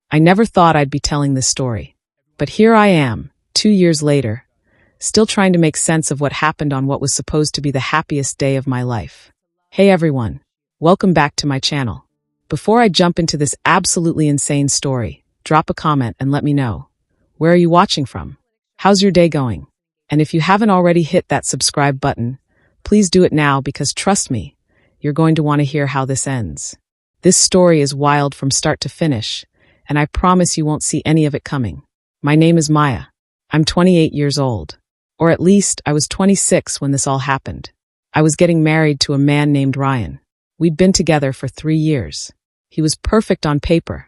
I never thought I'd be telling this story. But here I am, 2 years later, still trying to make sense of what happened on what was supposed to be the happiest day of my life. Hey everyone, welcome back to my channel. Before I jump into this absolutely insane story, drop a comment and let me know. Where are you watching from? How's your day going? And if you haven't already hit that subscribe button, please do it now because trust me, you're going to want to hear how this ends. This story is wild from start to finish, and I promise you won't see any of it coming. My name is Maya. I'm 28 years old. Or at least, I was 26 when this all happened. I was getting married to a man named Ryan. We'd been together for 3 years. He was perfect on paper.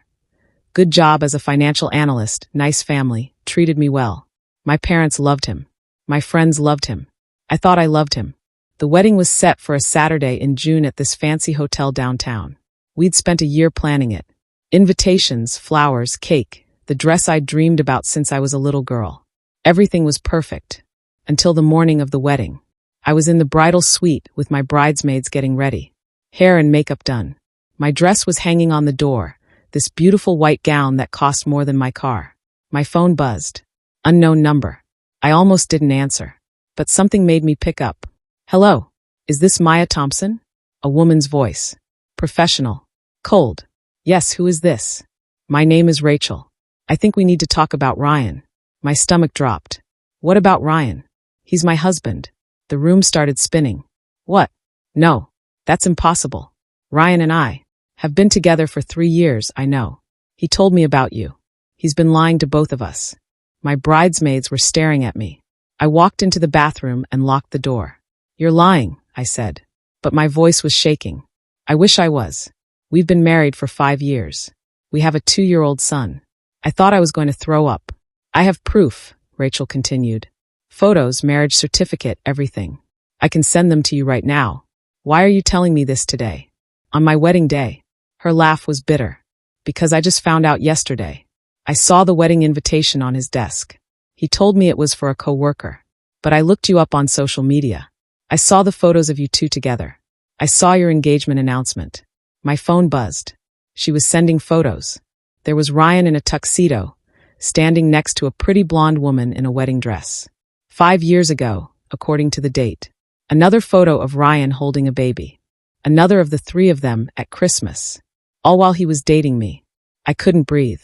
Good job as a financial analyst, nice family, treated me well. My parents loved him. My friends loved him. I thought I loved him. The wedding was set for a Saturday in June at this fancy hotel downtown. We'd spent a year planning it. Invitations, flowers, cake, the dress I'd dreamed about since I was a little girl. Everything was perfect. Until the morning of the wedding. I was in the bridal suite with my bridesmaids getting ready. Hair and makeup done. My dress was hanging on the door, this beautiful white gown that cost more than my car. My phone buzzed. Unknown number. I almost didn't answer. But something made me pick up. Hello, is this Maya Thompson? A woman's voice. Professional. Cold. Yes, who is this? My name is Rachel. I think we need to talk about Ryan. My stomach dropped. What about Ryan? He's my husband. The room started spinning. What? No, that's impossible. Ryan and I have been together for 3 years, I know. He told me about you. He's been lying to both of us. My bridesmaids were staring at me. I walked into the bathroom and locked the door. You're lying, I said. But my voice was shaking. I wish I was. We've been married for 5 years. We have a 2-year-old son. I thought I was going to throw up. I have proof, Rachel continued. Photos, marriage certificate, everything. I can send them to you right now. Why are you telling me this today? On my wedding day. Her laugh was bitter. Because I just found out yesterday. I saw the wedding invitation on his desk. He told me it was for a coworker. But I looked you up on social media. I saw the photos of you two together. I saw your engagement announcement. My phone buzzed. She was sending photos. There was Ryan in a tuxedo, standing next to a pretty blonde woman in a wedding dress. 5 years ago, according to the date. Another photo of Ryan holding a baby. Another of the 3 of them at Christmas. All while he was dating me. I couldn't breathe.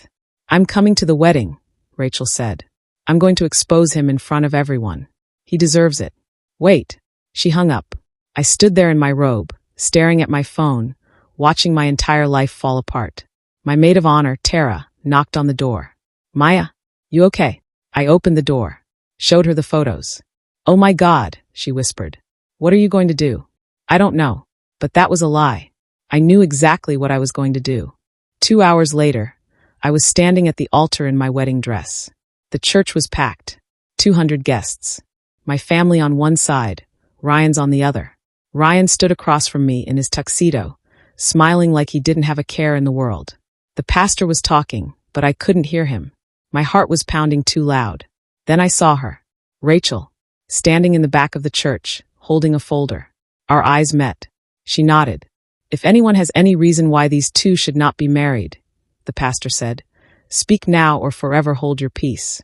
I'm coming to the wedding, Rachel said. I'm going to expose him in front of everyone. He deserves it. Wait. She hung up. I stood there in my robe, staring at my phone, watching my entire life fall apart. My maid of honor, Tara, knocked on the door. Maya, you okay? I opened the door. Showed her the photos. Oh my God, she whispered. What are you going to do? I don't know. But that was a lie. I knew exactly what I was going to do. 2 hours later, I was standing at the altar in my wedding dress. The church was packed. 200 guests. My family on one side, Ryan's on the other. Ryan stood across from me in his tuxedo, smiling like he didn't have a care in the world. The pastor was talking, but I couldn't hear him. My heart was pounding too loud. Then I saw her, Rachel, standing in the back of the church, holding a folder. Our eyes met. She nodded. If anyone has any reason why these two should not be married, the pastor said, speak now or forever hold your peace.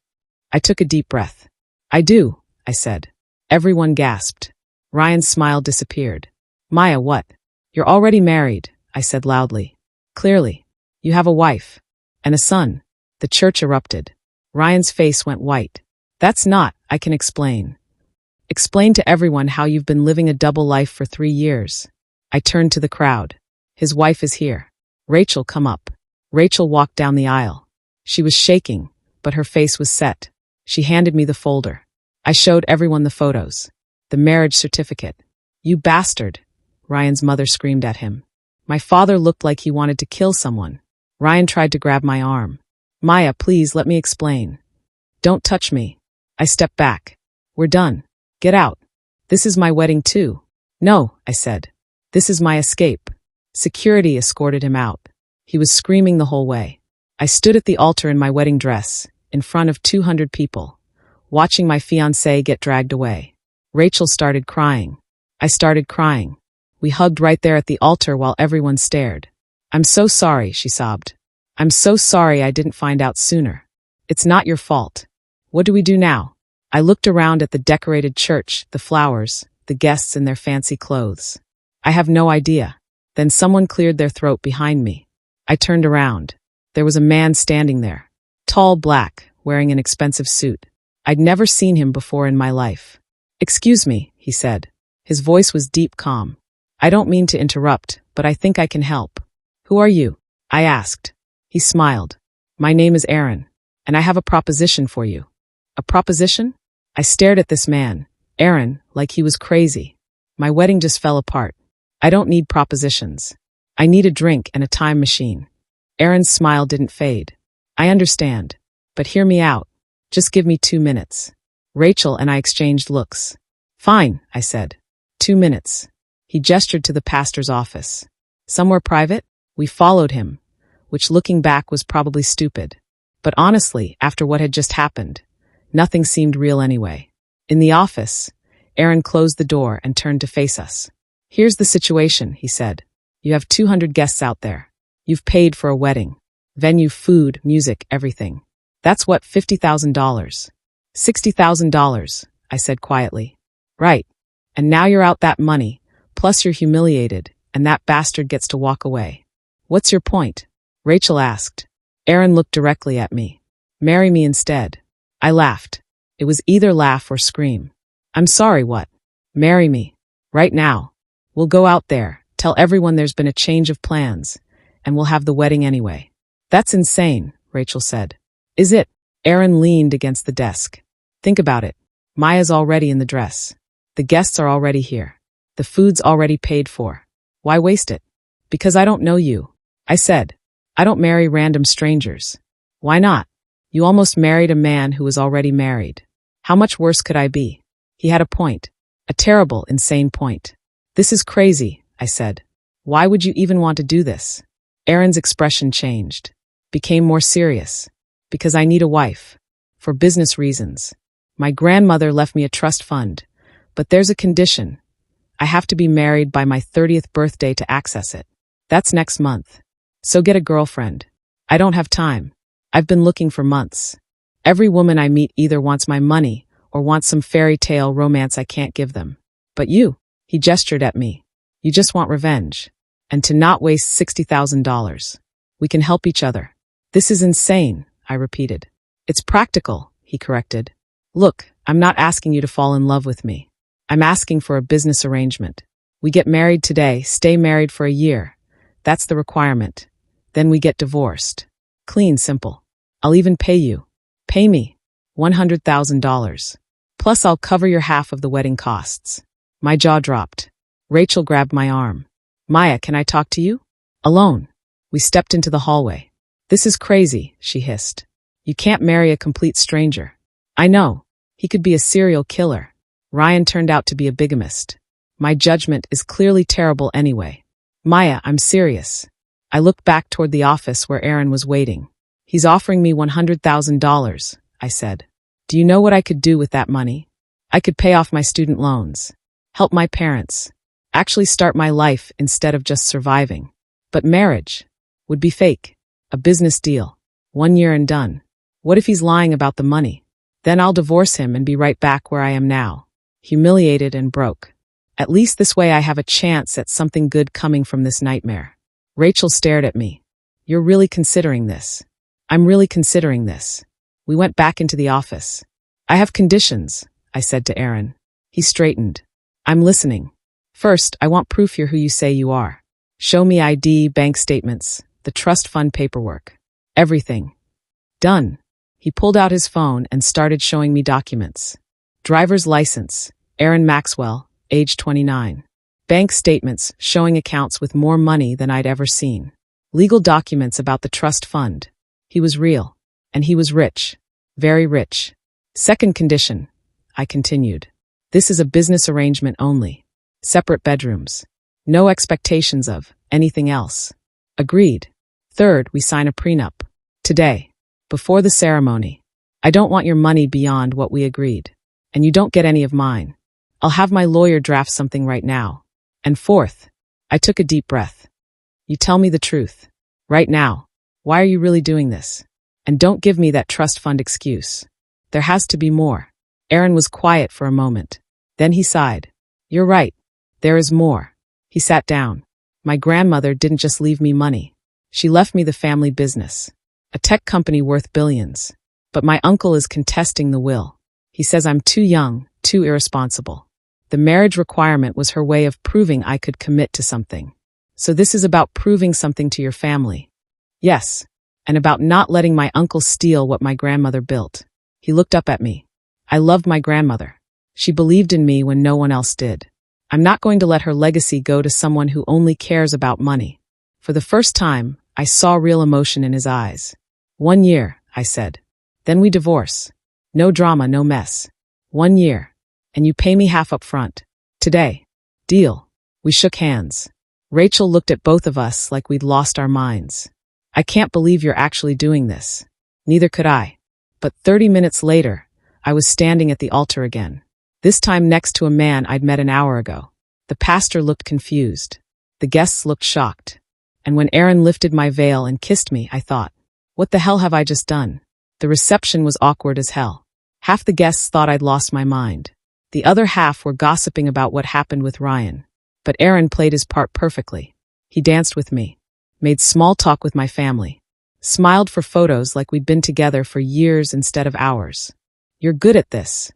I took a deep breath. I do, I said. Everyone gasped. Ryan's smile disappeared. Maya, what? You're already married, I said loudly. Clearly. You have a wife. And a son. The church erupted. Ryan's face went white. That's not, I can explain. Explain to everyone how you've been living a double life for 3 years. I turned to the crowd. His wife is here. Rachel, come up. Rachel walked down the aisle. She was shaking, but her face was set. She handed me the folder. I showed everyone the photos. The marriage certificate. You bastard, Ryan's mother screamed at him. My father looked like he wanted to kill someone. Ryan tried to grab my arm. Maya, please let me explain. Don't touch me. I stepped back. We're done. Get out. This is my wedding too. No, I said. This is my escape. Security escorted him out. He was screaming the whole way. I stood at the altar in my wedding dress, in front of 200 people, watching my fiancé get dragged away. Rachel started crying. I started crying. We hugged right there at the altar while everyone stared. I'm so sorry, she sobbed. I'm so sorry I didn't find out sooner. It's not your fault. What do we do now? I looked around at the decorated church, the flowers, the guests in their fancy clothes. I have no idea. Then someone cleared their throat behind me. I turned around. There was a man standing there. Tall, black, wearing an expensive suit. I'd never seen him before in my life. "Excuse me," he said. His voice was deep calm. "I don't mean to interrupt, but I think I can help." "Who are you?" I asked. He smiled. "My name is Aaron, and I have a proposition for you." "A proposition?" I stared at this man, Aaron, like he was crazy. My wedding just fell apart. I don't need propositions. I need a drink and a time machine. Aaron's smile didn't fade. "I understand. But hear me out. Just give me 2 minutes." Rachel and I exchanged looks. "Fine," I said. 2 minutes. He gestured to the pastor's office. "Somewhere private?" We followed him, which looking back was probably stupid. But honestly, after what had just happened, nothing seemed real anyway. In the office, Aaron closed the door and turned to face us. "Here's the situation," he said. "You have 200 guests out there. You've paid for a wedding. Venue, food, music, everything. That's what, $50,000. $60,000, I said quietly. "Right. And now you're out that money, plus you're humiliated, and that bastard gets to walk away. What's your point?" Rachel asked. Aaron looked directly at me. "Marry me instead." I laughed. It was either laugh or scream. "I'm sorry, what?" "Marry me. Right now. We'll go out there, tell everyone there's been a change of plans, and we'll have the wedding anyway." "That's insane," Rachel said. "Is it?" Aaron leaned against the desk. "Think about it. Maya's already in the dress. The guests are already here. The food's already paid for. Why waste it?" "Because I don't know you," I said. "I don't marry random strangers." "Why not? You almost married a man who was already married. How much worse could I be?" He had a point. A terrible, insane point. "This is crazy," I said. "Why would you even want to do this?" Aaron's expression changed. Became more serious. "Because I need a wife. For business reasons. My grandmother left me a trust fund, but there's a condition. I have to be married by my 30th birthday to access it. That's next month. So get a girlfriend. I don't have time. I've been looking for months. Every woman I meet either wants my money or wants some fairy tale romance I can't give them. But you," he gestured at me, "you just want revenge. And to not waste $60,000. We can help each other." "This is insane," I repeated. "It's practical," he corrected. "Look, I'm not asking you to fall in love with me. I'm asking for a business arrangement. We get married today, stay married for a year. That's the requirement. Then we get divorced. Clean, simple. I'll even pay you. Pay me. $100,000. Plus I'll cover your half of the wedding costs." My jaw dropped. Rachel grabbed my arm. "Maya, can I talk to you?" "Alone." We stepped into the hallway. "This is crazy," she hissed. "You can't marry a complete stranger." "I know. He could be a serial killer. Ryan turned out to be a bigamist. My judgment is clearly terrible anyway." "Maya, I'm serious." I looked back toward the office where Aaron was waiting. "He's offering me $100,000, I said. "Do you know what I could do with that money? I could pay off my student loans, help my parents, actually start my life instead of just surviving. But marriage would be fake. A business deal. 1 year and done. What if he's lying about the money? Then I'll divorce him and be right back where I am now, humiliated and broke. At least this way I have a chance at something good coming from this nightmare." Rachel stared at me. "You're really considering this?" "I'm really considering this." We went back into the office. "I have conditions," I said to Aaron. He straightened. "I'm listening. First, I want proof you're who you say you are. Show me ID, bank statements, the trust fund paperwork. Everything." "Done." He pulled out his phone and started showing me documents. Driver's license, Aaron Maxwell, age 29. Bank statements showing accounts with more money than I'd ever seen. Legal documents about the trust fund. He was real. And he was rich. Very rich. "Second condition," I continued. "This is a business arrangement only. Separate bedrooms. No expectations of anything else." "Agreed." "Third, we sign a prenup. Today. Before the ceremony. I don't want your money beyond what we agreed. And you don't get any of mine. I'll have my lawyer draft something right now. And fourth," I took a deep breath. "You tell me the truth. Right now. Why are you really doing this? And don't give me that trust fund excuse. There has to be more. Aaron was quiet for a moment. Then he sighed. You're right. There is more. He sat down. My grandmother didn't just leave me money. She left me the family business. A tech company worth billions. But my uncle is contesting the will. He says I'm too young, too irresponsible. The marriage requirement was her way of proving I could commit to something. So this is about proving something to your family. Yes. And about not letting my uncle steal what my grandmother built. He looked up at me. I loved my grandmother. She believed in me when no one else did. I'm not going to let her legacy go to someone who only cares about money. For the first time, I saw real emotion in his eyes. 1 year, I said. Then we divorce. No drama, no mess. 1 year. And you pay me half up front. Today. Deal. We shook hands. Rachel looked at both of us like we'd lost our minds. I can't believe you're actually doing this. Neither could I. But 30 minutes later, I was standing at the altar again. This time next to a man I'd met an hour ago. The pastor looked confused. The guests looked shocked. And when Aaron lifted my veil and kissed me, I thought, what the hell have I just done? The reception was awkward as hell. Half the guests thought I'd lost my mind. The other half were gossiping about what happened with Ryan. But Aaron played his part perfectly. He danced with me. Made small talk with my family. Smiled for photos like we'd been together for years instead of hours. You're good at this,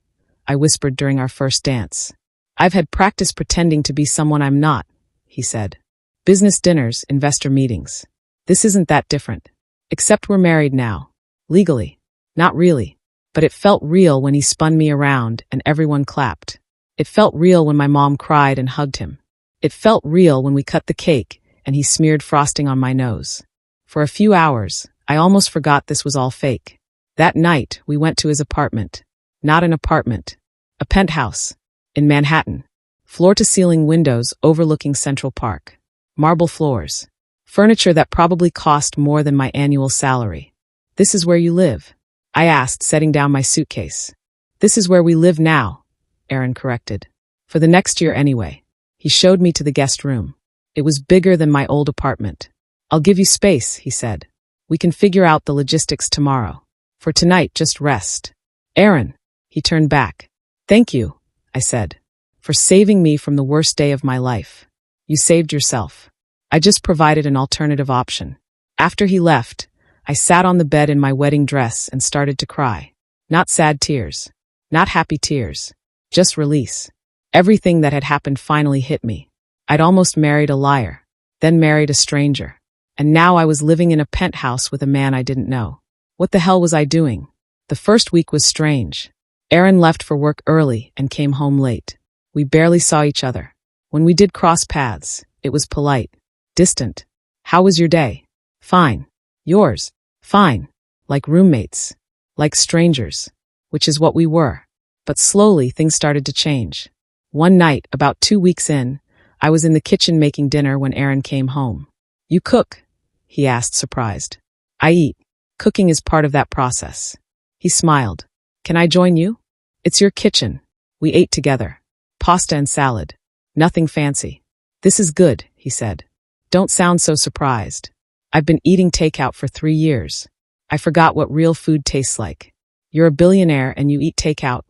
I whispered during our first dance. I've had practice pretending to be someone I'm not, he said. Business dinners, investor meetings. This isn't that different. Except we're married now. Legally. Not really. But it felt real when he spun me around and everyone clapped. It felt real when my mom cried and hugged him. It felt real when we cut the cake and he smeared frosting on my nose. For a few hours, I almost forgot this was all fake. That night, we went to his apartment. Not an apartment. A penthouse. In Manhattan. Floor-to-ceiling windows overlooking Central Park. Marble floors. Furniture that probably cost more than my annual salary. This is where you live? I asked, setting down my suitcase. This is where we live now, Aaron corrected. For the next year anyway. He showed me to the guest room. It was bigger than my old apartment. I'll give you space, he said. We can figure out the logistics tomorrow. For tonight, just rest. Aaron, he turned back. Thank you, I said, for saving me from the worst day of my life. You saved yourself. I just provided an alternative option. After he left, I sat on the bed in my wedding dress and started to cry. Not sad tears. Not happy tears. Just release. Everything that had happened finally hit me. I'd almost married a liar, then married a stranger. And now I was living in a penthouse with a man I didn't know. What the hell was I doing? The first week was strange. Aaron left for work early and came home late. We barely saw each other. When we did cross paths, it was polite, distant. How was your day? Fine. Yours? Fine. Like roommates. Like strangers. Which is what we were. But slowly things started to change. One night, about 2 weeks in, I was in the kitchen making dinner when Aaron came home. You cook? He asked, surprised. I eat. Cooking is part of that process. He smiled. Can I join you? It's your kitchen. We ate together. Pasta and salad. Nothing fancy. This is good, he said. Don't sound so surprised. I've been eating takeout for 3 years. I forgot what real food tastes like. You're a billionaire and you eat takeout.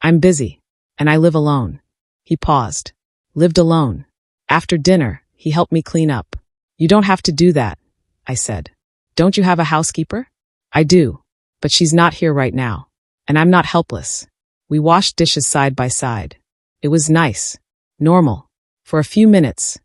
I'm busy. And I live alone. He paused. Lived alone. After dinner, he helped me clean up. You don't have to do that, I said. Don't you have a housekeeper? I do. But she's not here right now. And I'm not helpless. We washed dishes side by side. It was nice. Normal. For a few minutes,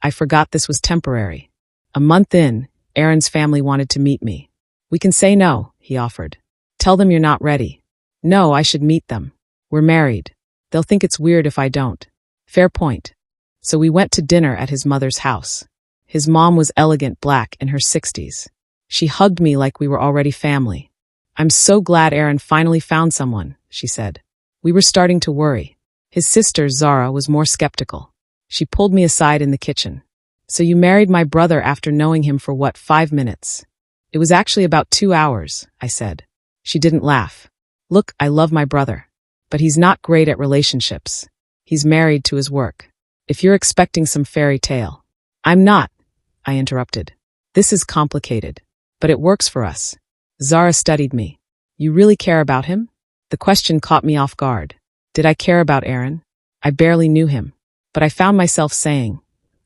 I forgot this was temporary. A month in, Aaron's family wanted to meet me. We can say no, he offered. Tell them you're not ready. No, I should meet them. We're married. They'll think it's weird if I don't. Fair point. So we went to dinner at his mother's house. His mom was elegant black in her 60s. She hugged me like we were already family. I'm so glad Aaron finally found someone, she said. We were starting to worry. His sister, Zara, was more skeptical. She pulled me aside in the kitchen. So you married my brother after knowing him for what, 5 minutes? It was actually about 2 hours, I said. She didn't laugh. Look, I love my brother. But he's not great at relationships. He's married to his work. If you're expecting some fairy tale. I'm not, I interrupted. This is complicated. But it works for us. Zara studied me. You really care about him? The question caught me off guard. Did I care about Aaron? I barely knew him. But I found myself saying,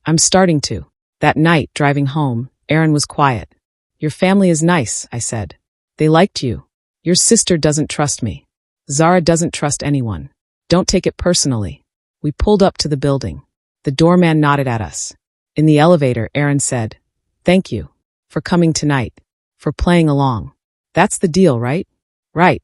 I'm starting to. That night, driving home, Aaron was quiet. Your family is nice, I said. They liked you. Your sister doesn't trust me. Zara doesn't trust anyone. Don't take it personally. We pulled up to the building. The doorman nodded at us. In the elevator, Aaron said, Thank you. For coming tonight. For playing along. That's the deal, right? Right.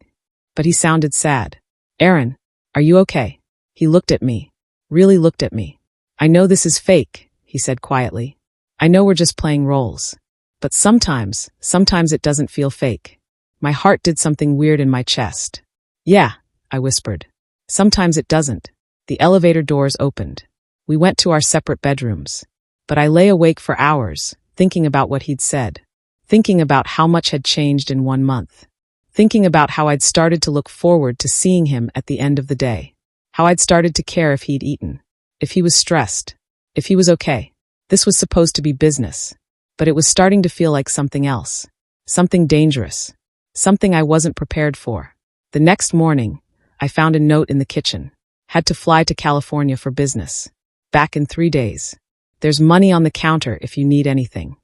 But he sounded sad. Aaron, are you okay? He looked at me. Really looked at me. I know this is fake, he said quietly. I know we're just playing roles. But sometimes it doesn't feel fake. My heart did something weird in my chest. Yeah, I whispered. Sometimes it doesn't. The elevator doors opened. We went to our separate bedrooms. But I lay awake for hours, thinking about what he'd said. Thinking about how much had changed in 1 month. Thinking about how I'd started to look forward to seeing him at the end of the day. How I'd started to care if he'd eaten. If he was stressed. If he was okay. This was supposed to be business. But it was starting to feel like something else. Something dangerous. Something I wasn't prepared for. The next morning, I found a note in the kitchen. Had to fly to California for business. Back in 3 days. There's money on the counter if you need anything.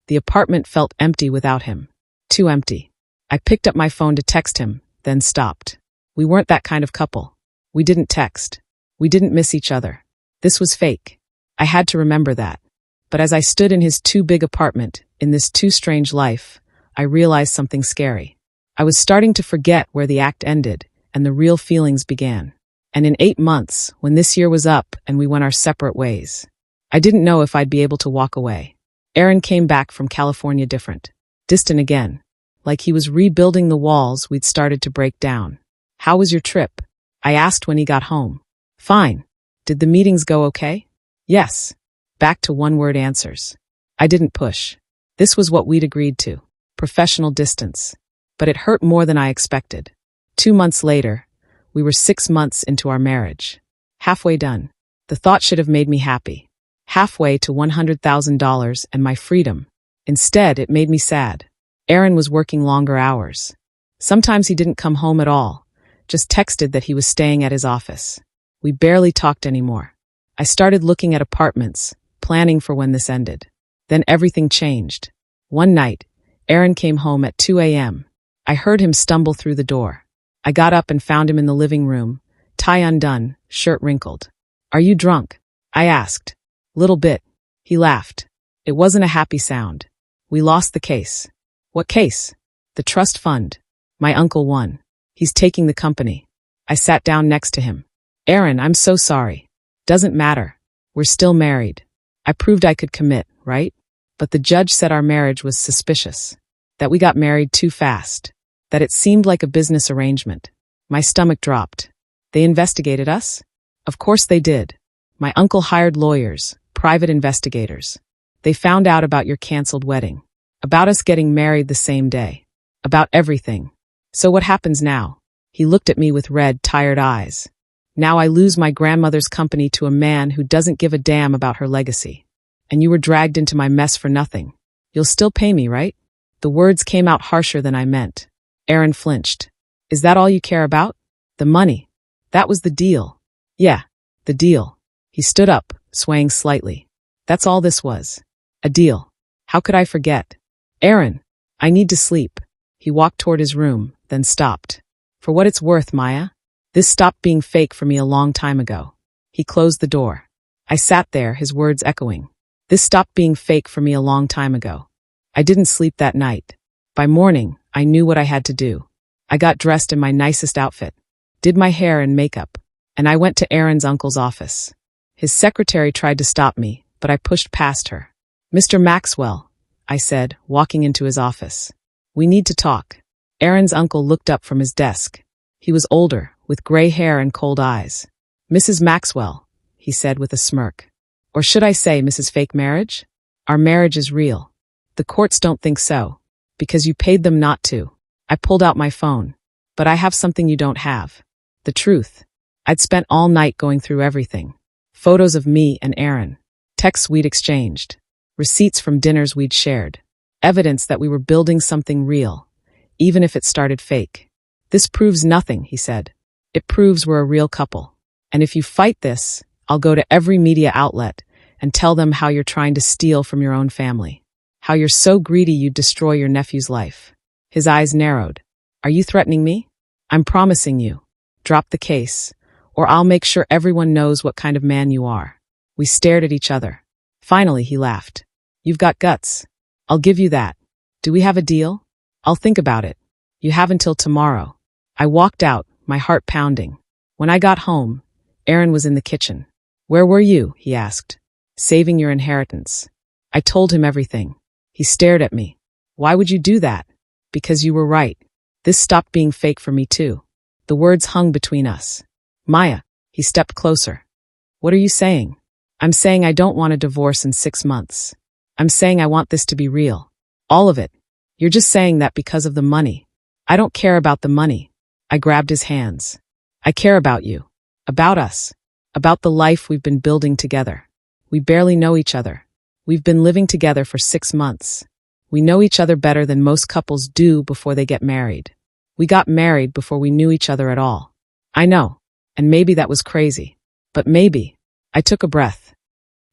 The apartment felt empty without him. Too empty. I picked up my phone to text him, then stopped. We weren't that kind of couple. We didn't text. We didn't miss each other. This was fake. I had to remember that. But as I stood in his too big apartment, in this too strange life, I realized something scary. I was starting to forget where the act ended and the real feelings began. And in 8 months, when this year was up and we went our separate ways, I didn't know if I'd be able to walk away. Aaron came back from California different. Distant again. Like he was rebuilding the walls we'd started to break down. How was your trip? I asked when he got home. Fine. Did the meetings go okay? Yes. Back to one-word answers. I didn't push. This was what we'd agreed to. Professional distance. But it hurt more than I expected. 2 months later, we were 6 months into our marriage. Halfway done. The thought should have made me happy. Halfway to $100,000 and my freedom. Instead, it made me sad. Aaron was working longer hours. Sometimes he didn't come home at all, just texted that he was staying at his office. We barely talked anymore. I started looking at apartments, planning for when this ended. Then everything changed. One night, Aaron came home at 2 a.m. I heard him stumble through the door. I got up and found him in the living room, tie undone, shirt wrinkled. Are you drunk? I asked. Little bit. He laughed. It wasn't a happy sound. We lost the case. What case? The trust fund. My uncle won. He's taking the company. I sat down next to him. Aaron, I'm so sorry. Doesn't matter. We're still married. I proved I could commit, right? But the judge said our marriage was suspicious. That we got married too fast. That it seemed like a business arrangement. My stomach dropped. They investigated us? Of course they did. My uncle hired lawyers, private investigators. They found out about your canceled wedding. About us getting married the same day. About everything. So what happens now? He looked at me with red, tired eyes. Now I lose my grandmother's company to a man who doesn't give a damn about her legacy. And you were dragged into my mess for nothing. You'll still pay me, right? The words came out harsher than I meant. Aaron flinched. Is that all you care about? The money. That was the deal. Yeah, the deal. He stood up, swaying slightly. That's all this was. A deal. How could I forget? Aaron, I need to sleep. He walked toward his room, then stopped. For what it's worth, Maya, this stopped being fake for me a long time ago. He closed the door. I sat there, his words echoing. This stopped being fake for me a long time ago. I didn't sleep that night. By morning, I knew what I had to do. I got dressed in my nicest outfit, did my hair and makeup, and I went to Aaron's uncle's office. His secretary tried to stop me, but I pushed past her. Mr. Maxwell, I said, walking into his office. We need to talk. Aaron's uncle looked up from his desk. He was older, with gray hair and cold eyes. Mrs. Maxwell, he said with a smirk. Or should I say Mrs. Fake Marriage? Our marriage is real. The courts don't think so. Because you paid them not to. I pulled out my phone. But I have something you don't have. The truth. I'd spent all night going through everything. Photos of me and Aaron. Texts we'd exchanged. Receipts from dinners we'd shared. Evidence that we were building something real, even if it started fake. This proves nothing, he said. It proves we're a real couple. And if you fight this, I'll go to every media outlet and tell them how you're trying to steal from your own family. How you're so greedy you'd destroy your nephew's life. His eyes narrowed. Are you threatening me? I'm promising you. Drop the case, or I'll make sure everyone knows what kind of man you are. We stared at each other. Finally, he laughed. You've got guts. I'll give you that. Do we have a deal? I'll think about it. You have until tomorrow. I walked out, my heart pounding. When I got home, Aaron was in the kitchen. Where were you? He asked. Saving your inheritance. I told him everything. He stared at me. Why would you do that? Because you were right. This stopped being fake for me too. The words hung between us. Maya, he stepped closer. What are you saying? I'm saying I don't want a divorce in 6 months. I'm saying I want this to be real. All of it. You're just saying that because of the money. I don't care about the money. I grabbed his hands. I care about you. About us. About the life we've been building together. We barely know each other. We've been living together for 6 months. We know each other better than most couples do before they get married. We got married before we knew each other at all. I know. And maybe that was crazy. But maybe. I took a breath.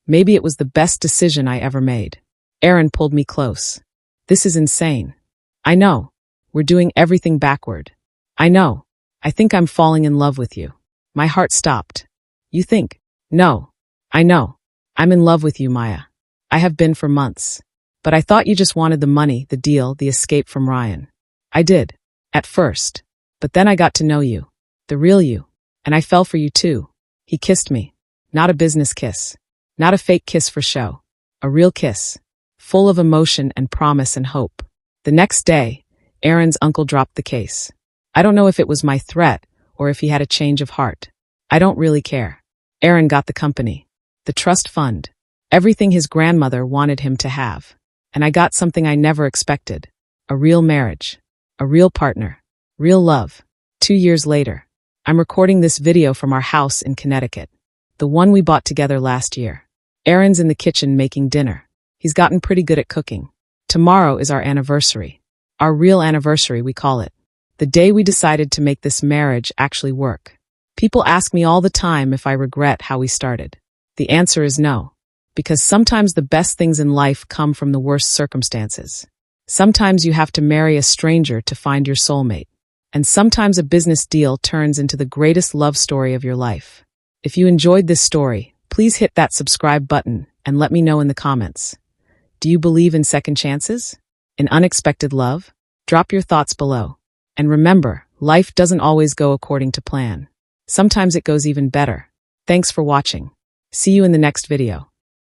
Maybe it was the best decision I ever made. Aaron pulled me close. This is insane. I know. We're doing everything backward. I know. I think I'm falling in love with you. My heart stopped. You think? No. I know. I'm in love with you, Maya. I have been for months. But I thought you just wanted the money, the deal, the escape from Ryan. I did. At first. But then I got to know you. The real you. And I fell for you too. He kissed me. Not a business kiss. Not a fake kiss for show. A real kiss. Full of emotion and promise and hope. The next day, Aaron's uncle dropped the case. I don't know if it was my threat or if he had a change of heart. I don't really care. Aaron got the company. The trust fund. Everything his grandmother wanted him to have. And I got something I never expected. A real marriage. A real partner. Real love. 2 years later. I'm recording this video from our house in Connecticut. The one we bought together last year. Aaron's in the kitchen making dinner. He's gotten pretty good at cooking. Tomorrow is our anniversary. Our real anniversary, we call it. The day we decided to make this marriage actually work. People ask me all the time if I regret how we started. The answer is no. Because sometimes the best things in life come from the worst circumstances. Sometimes you have to marry a stranger to find your soulmate. And sometimes a business deal turns into the greatest love story of your life. If you enjoyed this story, please hit that subscribe button and let me know in the comments. Do you believe in second chances? In unexpected love? Drop your thoughts below. And remember, life doesn't always go according to plan. Sometimes it goes even better. Thanks for watching. See you in the next video.